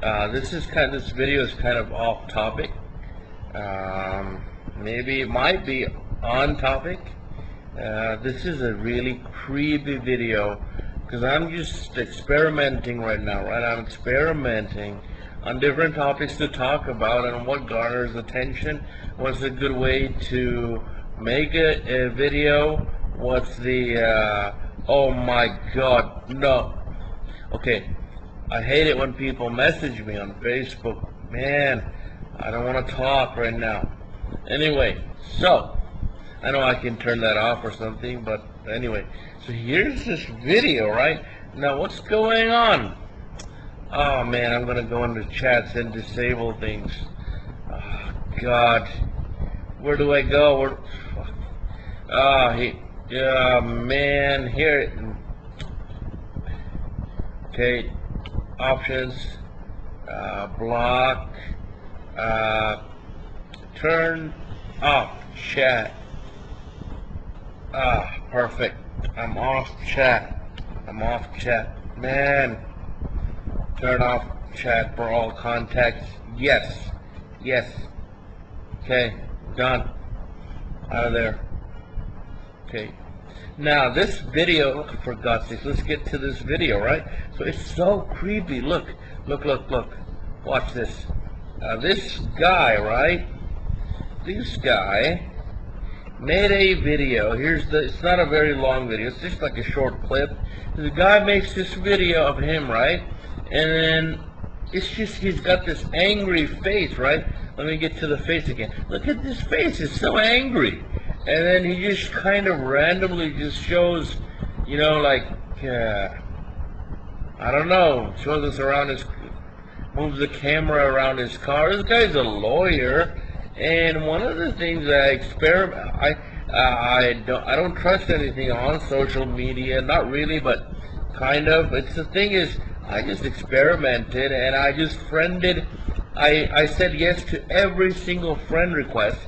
This video is kind of off topic. Maybe it might be on topic. This is a really creepy video because I'm just experimenting right now, right? I'm experimenting on different topics to talk about and what garners attention. What's a good way to make a video? What's the, oh my God, no. Okay, I hate it when people message me on Facebook. Man, I don't want to talk right now. Anyway, so I know I can turn that off or something, but anyway, so here's this video, right? Now, what's going on? Oh man, I'm gonna go into chats and disable things. Oh, God, where do I go? Man, here. Okay, options, block, turn off chat. Perfect. I'm off chat. Man, turn off chat for all contacts. Yes. Okay, done. Out of there. Okay. Now this video, for God's sake, let's get to this video, right? So it's so creepy. Look. Watch this. This guy, right? This guy made a video. It's not a very long video. It's just like a short clip. The guy makes this video of him, right? And then it's just, he's got this angry face, right? Let me get to the face again. Look at this face. It's so angry. And then he just kind of randomly just shows, you know, like, I don't know, shows us around moves the camera around his car. This guy's a lawyer, and one of the things that I don't trust anything on social media, not really, but kind of. The thing is, I just experimented, and I just friended, I said yes to every single friend request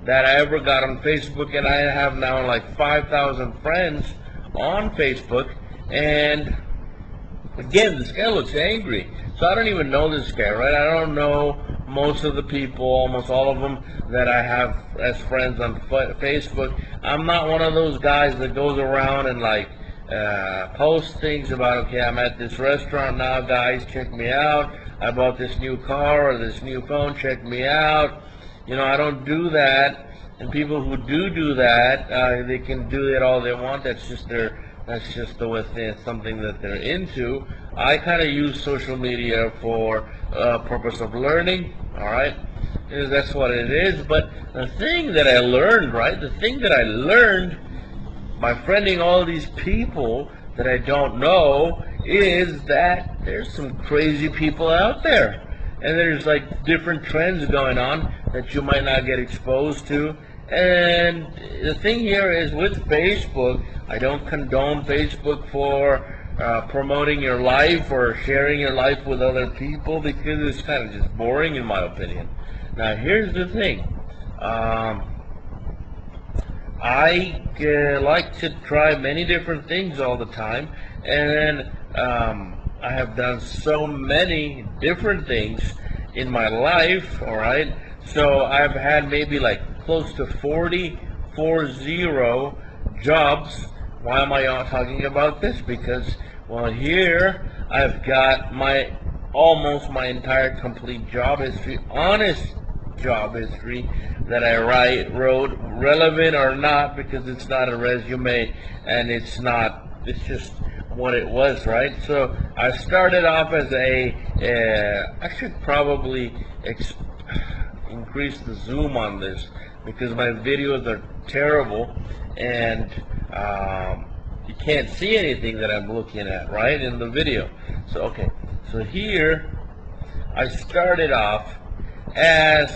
that I ever got on Facebook, and I have now like 5,000 friends on Facebook. And again, this guy looks angry. So I don't even know this guy, right? I don't know most of the people, almost all of them that I have as friends on Facebook. I'm not one of those guys that goes around and like post things about, okay, I'm at this restaurant now, guys, check me out. I bought this new car or this new phone, check me out. You know, I don't do that, and people who do that, they can do it all they want. That's just something that they're into. I kind of use social media for purpose of learning. All right, that's what it is. But the thing that I learned, right? The thing that I learned by friending all these people that I don't know is that there's some crazy people out there. And there's like different trends going on that you might not get exposed to. And the thing here is with Facebook, I don't condone Facebook for promoting your life or sharing your life with other people, because it's kind of just boring in my opinion. Now here's the thing. I like to try many different things all the time, and I have done so many different things in my life, all right? So I've had maybe like close to 40 jobs. Why am I talking about this? Because, well, here I've got almost my entire complete job history, honest job history that I wrote, relevant or not, because it's not a resume, and it's just what it was, right? So I started off as I should probably increase the zoom on this, because my videos are terrible, and you can't see anything that I'm looking at, right, in the video. So okay, so here I started off as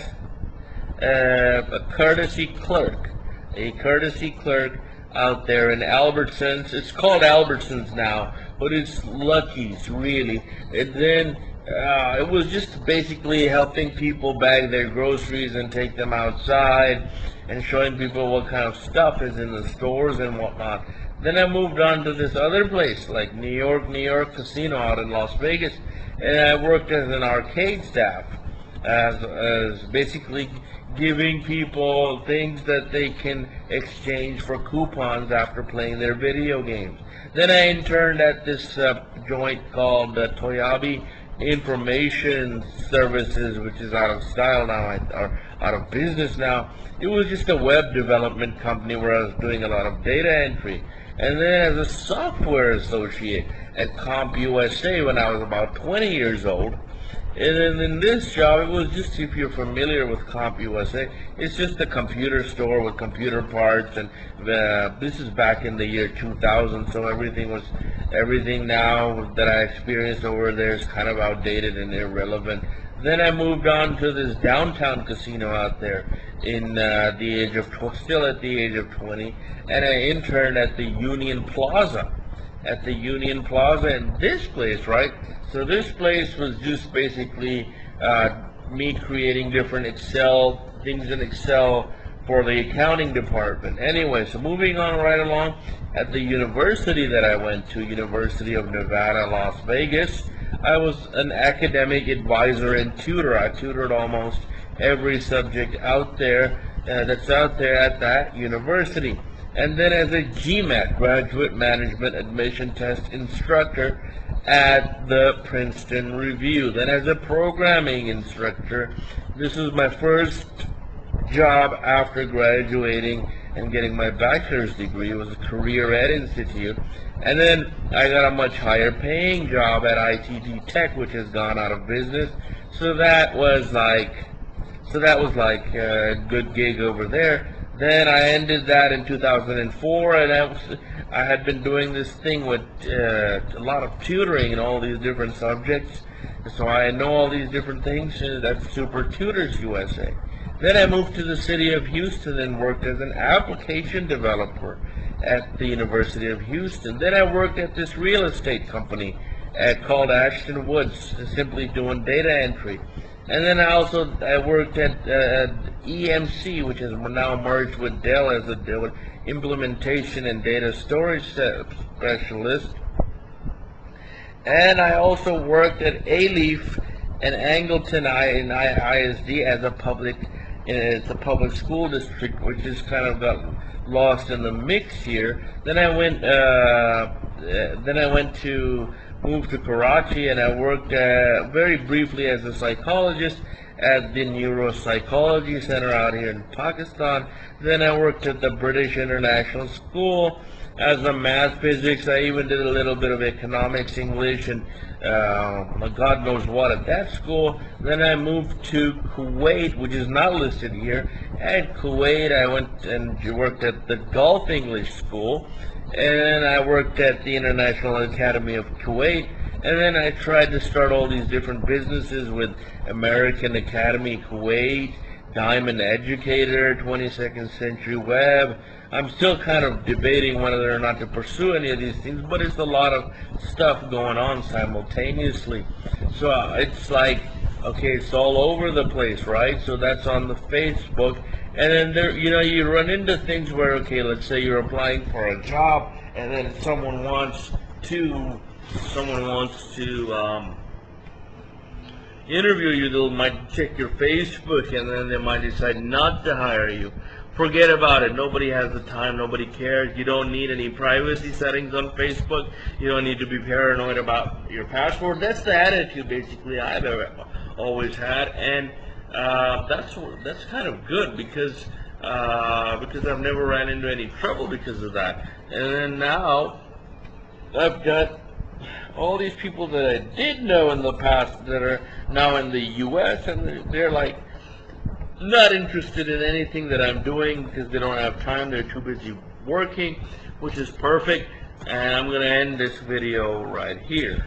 a courtesy clerk out there in Albertsons. It's called Albertsons now, but it's Lucky's, really. And then it was just basically helping people bag their groceries and take them outside, and showing people what kind of stuff is in the stores and whatnot. Then I moved on to this other place, like New York Casino out in Las Vegas, and I worked as an arcade staff, as basically giving people things that they can exchange for coupons after playing their video games. Then I interned at this joint called Toyabi Information Services, which is out of style now, or out of business now. It was just a web development company where I was doing a lot of data entry. And then as a software associate at CompUSA when I was about 20 years old. And then in this job, it was just, if you're familiar with CompUSA, it's just a computer store with computer parts, and this is back in the year 2000, so everything now that I experienced over there is kind of outdated and irrelevant. Then I moved on to this downtown casino out there in still at the age of 20, and I interned at the Union Plaza. And this place, right? So this place was just basically me creating different things in Excel for the accounting department. Anyway, so moving on right along, at the university that I went to, University of Nevada, Las Vegas, I was an academic advisor and tutor. I tutored almost every subject out there that's out there at that university. And then as a GMAT, Graduate Management Admission Test Instructor at the Princeton Review. Then as a programming instructor, this was my first job after graduating and getting my bachelor's degree. It was a Career Ed Institute. And then I got a much higher paying job at ITT Tech, which has gone out of business. So that was like a good gig over there. Then I ended that in 2004, and I had been doing this thing with a lot of tutoring in all these different subjects. So I know all these different things. That's Super Tutors USA. Then I moved to the city of Houston and worked as an application developer at the University of Houston. Then I worked at this real estate company called Ashton Woods, simply doing data entry. And then I worked at EMC, which is now merged with Dell as a Dell implementation and data storage specialist. And I also worked at Alief and Angleton ISD as a public school district, which is kind of got lost in the mix here. Then I moved to Karachi, and I worked very briefly as a psychologist at the Neuropsychology Center out here in Pakistan. Then I worked at the British International School as a math, physics. I even did a little bit of economics, English, and God knows what at that school. Then I moved to Kuwait, which is not listed here. At Kuwait, I went and worked at the Gulf English School. And I worked at the International Academy of Kuwait, and then I tried to start all these different businesses with American Academy Kuwait, Diamond Educator, 22nd Century Web. I'm still kind of debating whether or not to pursue any of these things, but it's a lot of stuff going on simultaneously. So it's like, okay, it's all over the place, right? So that's on the Facebook. And then there, you run into things where, okay, let's say you're applying for a job, and then someone wants to interview you. They might check your Facebook, and then they might decide not to hire you. Forget about it. Nobody has the time. Nobody cares. You don't need any privacy settings on Facebook. You don't need to be paranoid about your password. That's the attitude, basically, I've always had, and that's kind of good because I've never ran into any trouble because of that. And then now I've got all these people that I did know in the past that are now in the U.S. and they're like not interested in anything that I'm doing because they don't have time. They're too busy working, which is perfect. And I'm going to end this video right here.